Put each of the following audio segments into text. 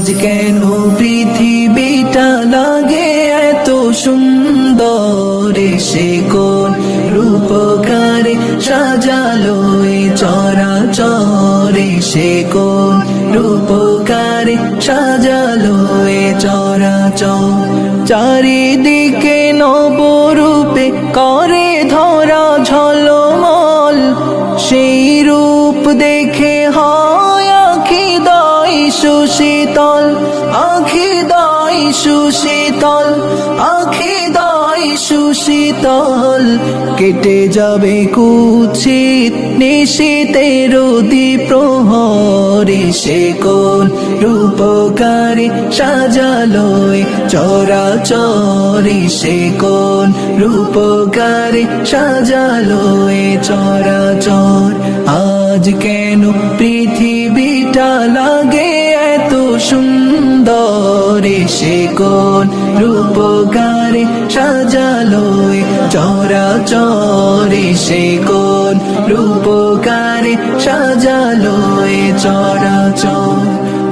আজ কেন পৃথিবীটা লাগে এত সুন্দর, সে কোন রূপকারে সাজালো এ চরাচরে, সে কোন রূপকারে সাজালো এ চরাচর। চারিদিকে নবরূপে করে ধরা ঝলমল, সেই রূপ দেখে হয় আখি দায় সুশীতল, আখি দায় সুশীতল, আখি দায় সুশীতল। কেটে যাবে কুৎসিত নিশীতের দ্বিপ্রহরে, সে কোন রূপকারে সাজালো এ চরাচরে, সে কোন রূপকারে সাজালো এ চরাচর। আজ কেন পৃথিবীটা লাগে এত সুন্দর, সে কোন রূপকারে সাজালো এ চরাচরে, সে কোন রূপকারে সাজালো এ চরাচর।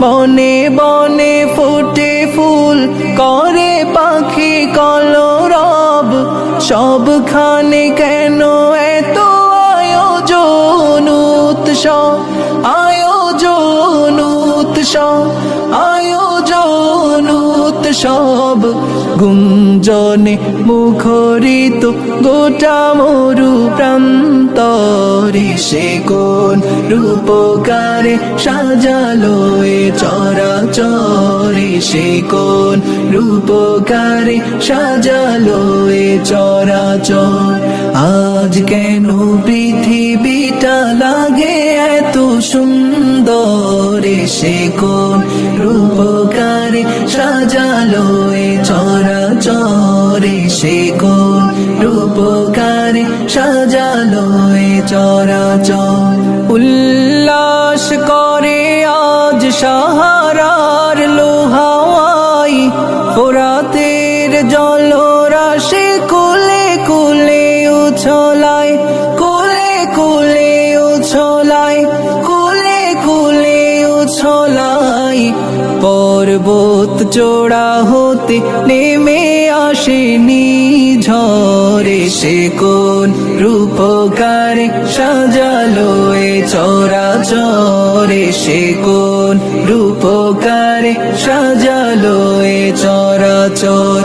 বনে বনে ফোটে ফুল করে পাখি কলরব, সবখানে কেন এত আয়োজন উৎসব, আয়োজন উৎসব, আয়োজন উৎসব। গুঞ্জনে মুখরিত গোটা মরু প্রান্তরে, সে কোন রূপকারে সাজালো এ চরাচরে, সে কোন রূপকারে সাজালো এ চরাচর। আজ কেন পৃথিবীটা লাগে এত সুন্দর, সে কোন রূপকারে সাজালো এ চরাচরে, সে কোন রূপকারে সাজালো এ চরাচর। উল্লাস করে আজ সাহারার লোহাওয়াই, ফোরাতের জলরাশি কুলে কুলে উছলায়, কুলে কুলে উছলায়, কুলে কুলে উছলায়। পর্বত চূড়া হতে নেমে আসেনি ঝরে, সে কোন রূপকারে সাজালো এ চরাচরে, সে কোন রূপকারে সাজালো এ চরাচর।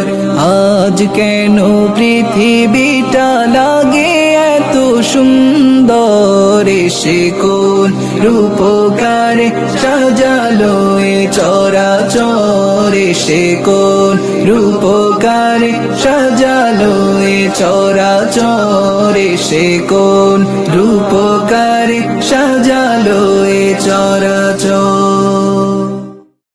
আজ কেন পৃথিবীটা লাগে এত সুন্দর, সে কোন রূপকারে সাজালো এ চরাচরে, সে কোন রূপকারে সাজালো এ চরাচরে, সে কোন রূপকারে সাজালো এ চরাচর।